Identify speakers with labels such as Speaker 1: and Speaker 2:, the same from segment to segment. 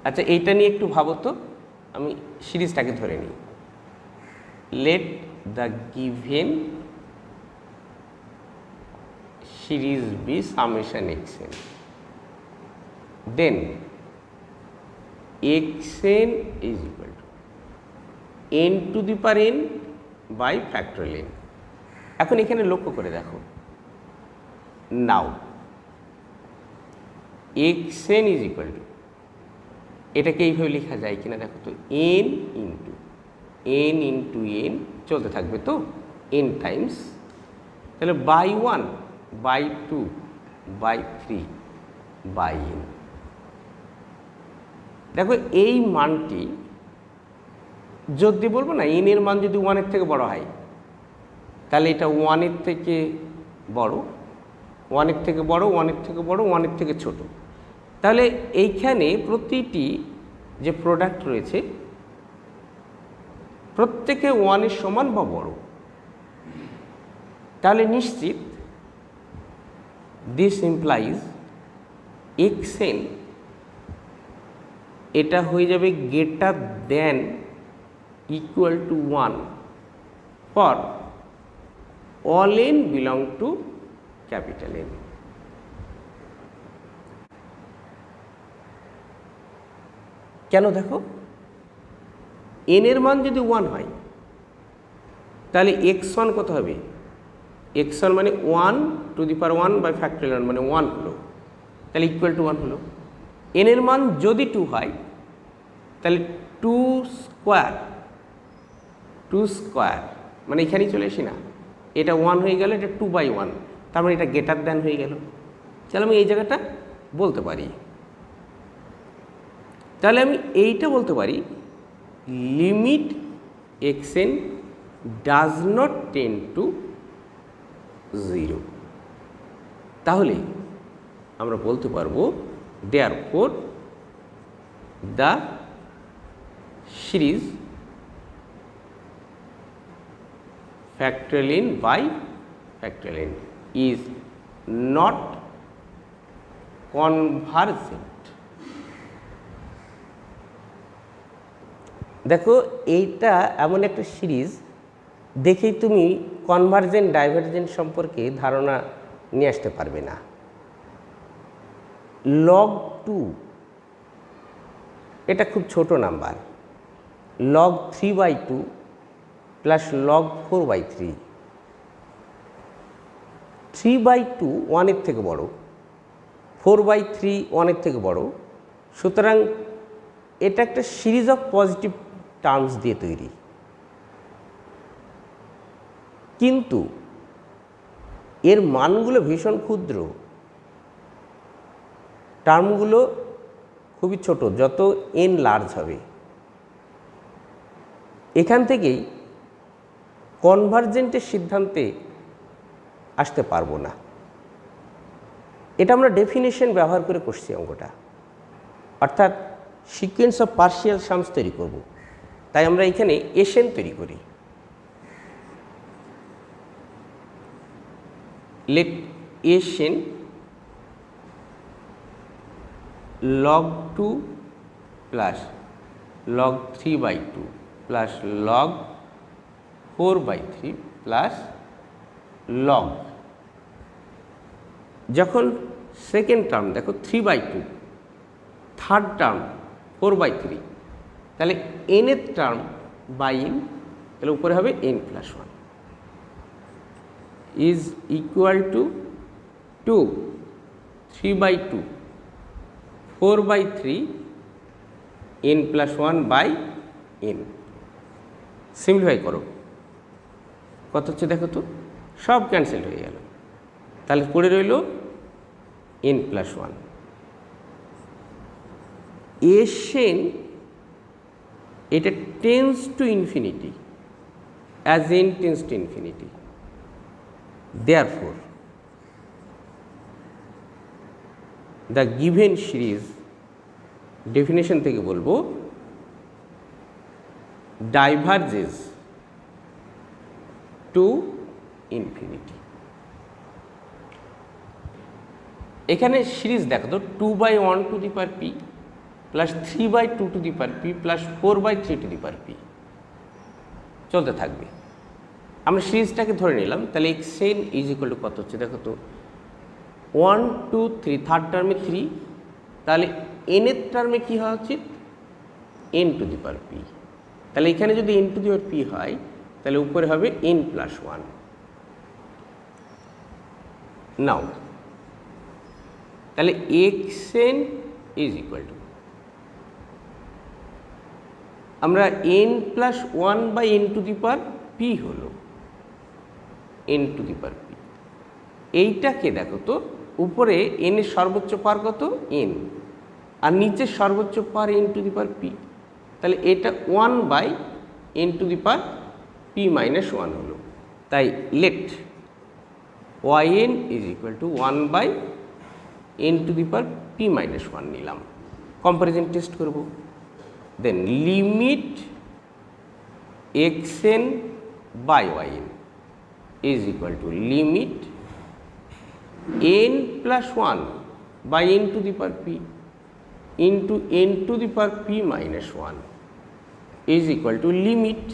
Speaker 1: আচ্ছা, এইটা নিয়ে একটু ভাবো তো। আমি সিরিজটাকে ধরে নিই। Let the given series be summation xn, then xn is equal to n to the power n by factorial n। এখন এখানে লক্ষ্য করে দেখো, নাও xn is equal to, এটাকে এইভাবে লেখা যায় কিনা দেখো তো, n ইন্টু n চলতে থাকবে তো n টাইমস, তাহলে by 1 by 2 by 3 by n। দেখো এই মানটি যদি বলবো না, n এর মান যদি 1 এর থেকে বড় হয় তাহলে এটা 1 এর থেকে বড়, 1 এর থেকে বড়, 1 এর থেকে বড়, 1 এর থেকে ছোট। তাহলে এইখানে প্রতিটি যে প্রোডাক্ট রয়েছে প্রত্যেকে 1 এর সমান বা বড়। তাহলে নিশ্চিত দিস ইমপ্লাইজ xn এটা হয়ে যাবে greater than equal to 1 for all n belong to capital N। কেন দেখো, n এর মান যদি 1 হয় তাহলে x1 কত হবে, x1 মানে 1 to the power 1 by factorial 1 মানে 1 হলো, তাহলে ইকুয়াল টু 1 হলো। n এর মান যদি 2 হয় তাহলে 2 স্কোয়ার মানে এখানেই চলে আসি না, এটা 1 হয়ে গেল, এটা 2 বাই 1, তার মানে এটা গ্রেটার দ্যান হয়ে গেল। তাহলে আমি এই জায়গাটা বলতে পারি, তাহলে আমি এইটা বলতে পারি limit xn does not tend two 0। তাহলে আমরা বলতে পারবো therefore the series factorial n by factorial n is not convergent। দেখো এইটা এমন একটা সিরিজ দেখেই তুমি কনভার্জেন্ট ডাইভারজেন্ট সম্পর্কে ধারণা নিয়ে আসতে পারবে না। log 2 এটা খুব ছোট নাম্বার, log 3/2 প্লাস log 4/3, 3/2 1 এর থেকে বড়, 4/3 1 এর থেকে বড়, সুতরাং এটা একটা সিরিজ অফ পজিটিভ টার্মস দিয়ে তৈরি। কিন্তু এর মানগুলো ভীষণ ক্ষুদ্র, টার্মগুলো খুবই ছোট, যত n লার্জ হবে। এখান থেকেই কনভার্জেন্টের সিদ্ধান্তে আসতে পারবো না। এটা আমরা ডেফিনেশন ব্যবহার করে করছি অঙ্কটা, অর্থাৎ সিকোয়েন্স অফ পার্শিয়াল সামস তৈরি করব, তাই আমরা এখানে Sn তৈরি করি। Let Sn log 2 plus log 3/2 plus log 4/3 plus log, যখন সেকেন্ড টার্ম দেখো 3/2, থার্ড টার্ম 4/3, তাহলে n এর টার্ম বাই n, তাহলে উপরে হবে n plus 1 is equal to 2, 3/2, 4/3, n plus 1 by n। Simplify করো, কত হচ্ছে দেখো তো, সব ক্যান্সেল হয়ে গেল, তাহলে পড়ে রইল n প্লাস 1। Sn এটা tends to infinity as n tends to infinity, therefore the given series, definition থেকে বলবো ডাইভার্জেস টু ইনফিনিটি। এখানে সিরিজ দেখো তো 2/1 two the power p plus 3/2 two the power P plus 4/3 two the power P চলতে থাকবে। আমরা সিরিজটাকে ধরে নিলাম, তাহলে xn ইজ ইকুয়াল টু কত হচ্ছে দেখো তো, 1 2 3, থার্ড টার্মে 3, তাহলে এনের টার্মে কী হওয়া উচিত, n to the power P. তাহলে এখানে যদি n to the power P হয় তাহলে উপরে হবে n প্লাস 1। নাও তাহলে xn ইজ ইকুয়াল টু, আমরা n plus 1/n to the power P হলো n to the power P. এইটাকে দেখো তো, উপরে n এর সর্বোচ্চ পাওয়ার কত n, আর নিচের সর্বোচ্চ power n to the power P, তাহলে এটা 1/n to the power P minus 1 হলো। তাই let yn is equal to 1/n to the power P minus 1 নিলাম। কম্পারিজন টেস্ট করব, then limit xn by yn is equal to limit n plus 1/n to the power P into n to the power P minus 1 is equal to limit,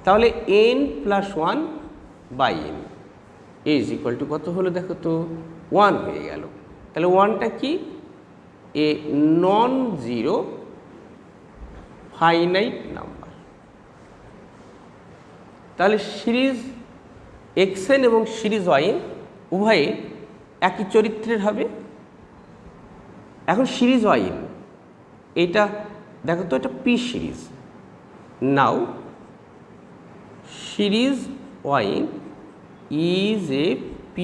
Speaker 1: তাহলে n plus 1/n is equal two কত হলো দেখো তো, 1 হয়ে গেল। তাহলে 1টা কি, এ non zero finite number. তাহলে সিরিজ xn এবং সিরিজ yn উভয়ে একই চরিত্রের হবে। এখন সিরিজ yn এইটা দেখো তো, এটা P series. Now series yn is a P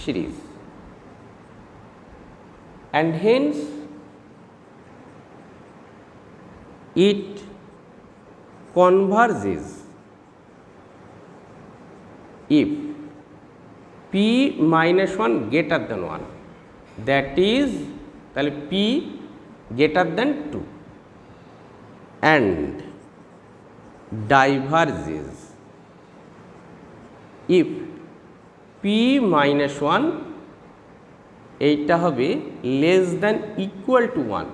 Speaker 1: series and hence it converges if P minus 1 greater than 1, that is তাহলে P greater than 2 and diverges if p minus 1 এইটা হবে less than equal to 1,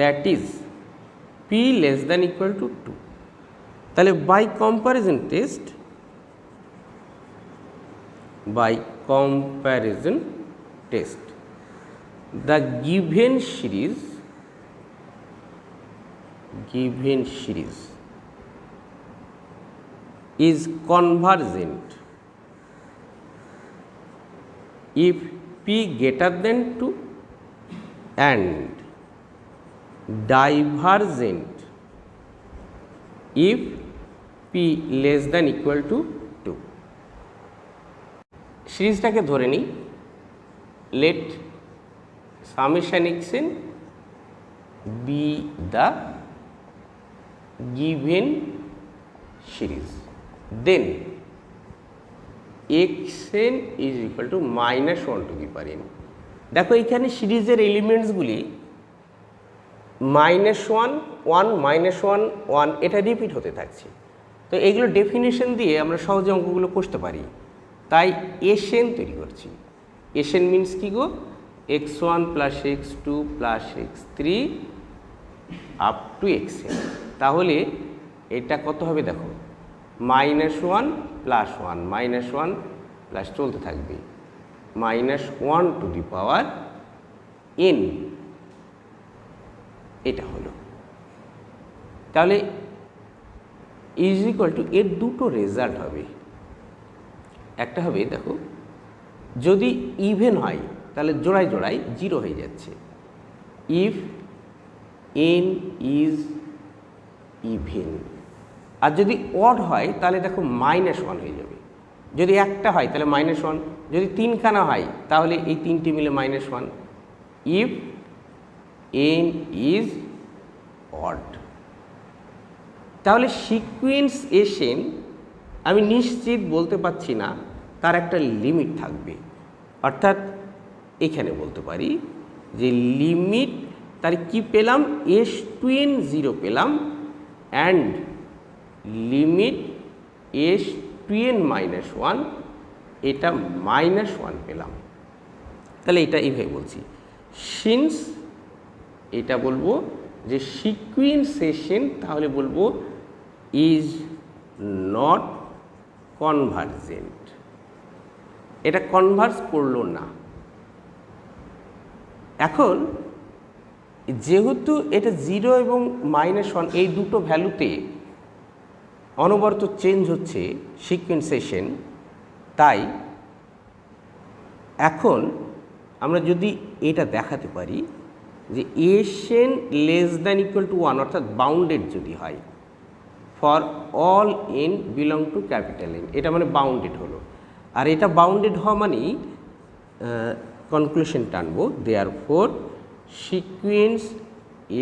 Speaker 1: that is p less than equal to 2। তাহলে by comparison test the given series is convergent if p greater than 2 and divergent if p less than equal to 2। সিরিজটাকে ধরে নিই, let summation xn be the given series, then xn is equal to minus 1 to the power n। দেখো এখানে সিরিজের এলিমেন্টসগুলি -1 1 -1 1 এটা repeat হতে থাকছে। তো এগুলো ডেফিনিশন দিয়ে আমরা সহজে অঙ্কগুলো করতে পারি, তাই Sn তৈরি করছি। Sn মিনস কি গো, x1 plus x2 plus x3 up to xn। তাহলে এটা কত হবে দেখো, -1 প্লাস 1 -1 প্লাস চলতে থাকবে -1 টু দি পাওয়ার n, এটা হলো। তাহলে ইজ ইকুয়াল টু, এর দুটো রেজাল্ট হবে। একটা হবে দেখো, যদি ইভেন হয় তাহলে জোড়ায় জোড়ায় 0 হয়ে যাচ্ছে, ইফ n ইজ ইভেন। আর যদি অড হয় তাহলে দেখো -1 হয়ে যাবে। যদি একটা হয় তাহলে -1, যদি তিনখানা হয় তাহলে এই তিনটি মিলে -1, ইফ n ইজ অড। তাহলে সিকোয়েন্স Sn আমি নিশ্চিত বলতে পারছি না, তার একটা লিমিট থাকবে। অর্থাৎ এখানে বলতে পারি যে লিমিট তার কি পেলাম, S2n 0 পেলাম অ্যান্ড লিমিট S2n মাইনাস 1 এটা -1 পেলাম। তাহলে এটা এইভাবে বলছি, সিন্স এটা বলবো যে সিকুয়েন্সেশন, তাহলে বলবো ইজ নট কনভার্জেন্ট, এটা কনভার্জ করলো না। এখন যেহেতু এটা 0 এবং -1 এই দুটো ভ্যালুতে অনবরত চেঞ্জ হচ্ছে সিকুয়েন্সেশন, তাই এখন আমরা যদি এটা দেখাতে পারি যে এশন লেস দ্যান ইকুয়াল টু 1 অর্থাৎ বাউন্ডেড যদি হয় for all n belong to capital N, এটা মানে বাউন্ডেড হলো। আর এটা বাউন্ডেড হওয়া মানেই কনক্লুশন টানবো, দেয়ারফর সিকুয়েন্স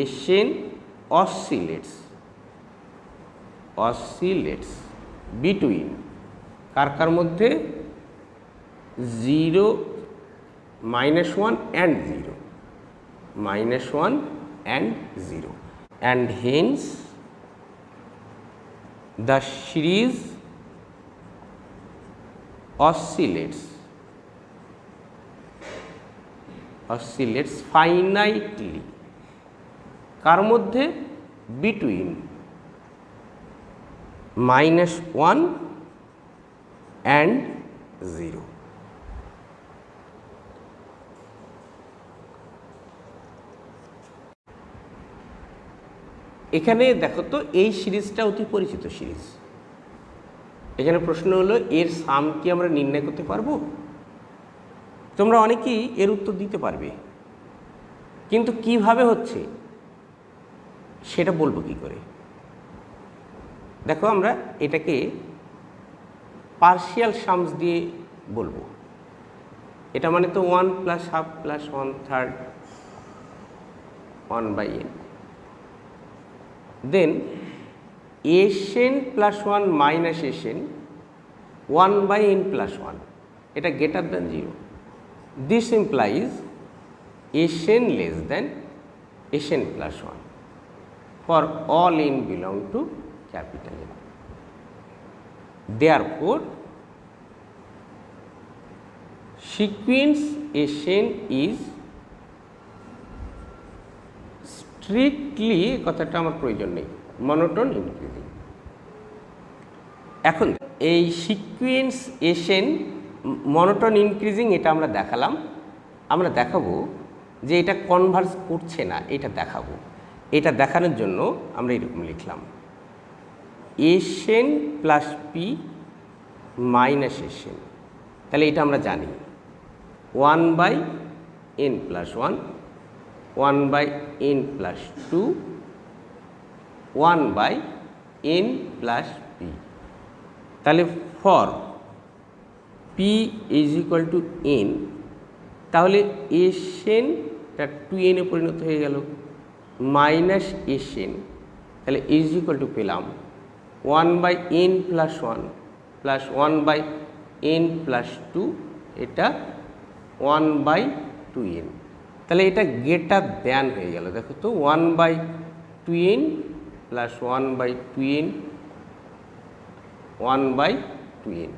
Speaker 1: এশন অসিলেটস বিটুইন কার কার মধ্যে 0 -1 and 0 -1 and 0, and hence the series oscillates finitely কার মধ্যে, বিটুইন -1 and 0। এখানে দেখো তো এই সিরিজটা অতি পরিচিত সিরিজ। এখানে প্রশ্ন হলো এর সাম কি আমরা নির্ণয় করতে পারবো? তোমরা অনেকেই এর উত্তর দিতে পারবে, কিন্তু কিভাবে হচ্ছে সেটা বলবো কি করে। দেখো আমরা এটাকে পার্শিয়াল সামস দিয়ে বলবো। এটা মানে তো 1 + ½ + 1/3 1/n, then Sn + 1 minus Sn 1/n + 1, এটা greater than 0. This implies Sn less than Sn + 1 for all n belong to capital N. Therefore, sequence Sn is strictly, কথাটা আমার প্রয়োজন নেই, মনোটোন ইনক্রিজিং। এখন এই সিকুয়েন্স এশন মনোটোন ইনক্রিজিং এটা আমরা দেখালাম। আমরা দেখাবো যে এটা কনভার্জ করছে না, এটা দেখাবো। এটা দেখানোর জন্য আমরা এরকম লিখলাম Sn + p মাইনাস Sn, তাহলে এটা আমরা জানি 1/n + 1 1/n + 2 1/n + p, তাহলে ফর p = n, তাহলে Sn টা 2n এ পরিণত হয়ে গেল, মাইনাস Sn, তাহলে = পেলাম 1/n + 1 + 1/n + 2, এটা 1/2n, তাহলে এটা গ্রেটার দ্যান হয়ে গেল। দেখো তো 1/2n + 1/2n 1/2n,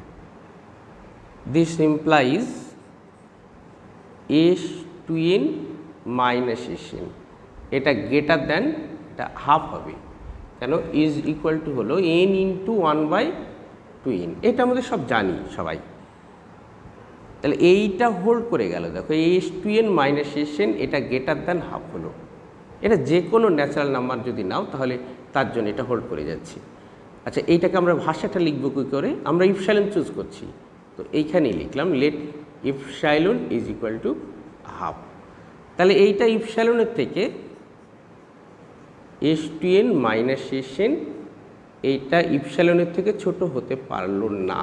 Speaker 1: this implies S2n minus Sn, এটা গ্রেটার দ্যান, এটা হাফ হবে, কেন = হলো n × 1/2n, এটা আমাদের সব জানি সবাই। তাহলে এইটা হোল্ড করে গেল। দেখো S2n minus Sn, এটা গ্রেটার দ্যান হাফ হলো। এটা যে কোনো ন্যাচারাল নাম্বার যদি নাও তাহলে তার জন্য এটা হোল্ড করে যাচ্ছে। আচ্ছা, এইটাকে আমরা ভাষাটা লিখবো কী করে? আমরা ইপসাইলন চুজ করছি, তো এইখানেই লিখলাম লেট ইপসাইলন = হাফ। তাহলে এইটা ইপসাইলনের থেকে S2n minus Sn, এইটা ইপসাইলনের থেকে ছোট হতে পারলো না,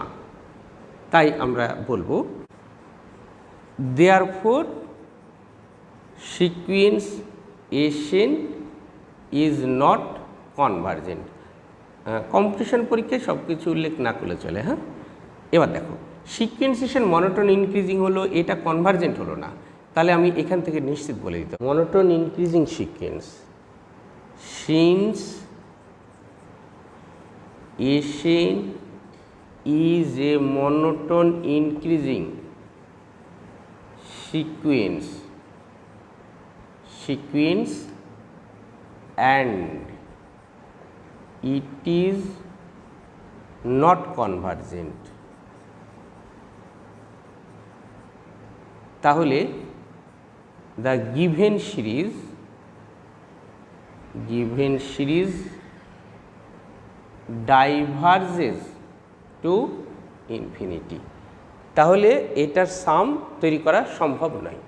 Speaker 1: তাই আমরা বলবো therefore sequence Sn is not convergent। Competition পরীক্ষায় সব কিছু উল্লেখ না করলে চলে। হ্যাঁ, এবার দেখো সিকুয়েন্সেশন মনোটোন ইনক্রিজিং হলো, এটা কনভার্জেন্ট হলো না, তাহলে আমি এখান থেকে নিশ্চিত বলে দিতাম monotone increasing sequence since Sn is a monotone increasing sequence and it is not convergent, তাহলে the given series diverges to infinity, তাহলে এটার সাম তৈরি করা সম্ভব নয়।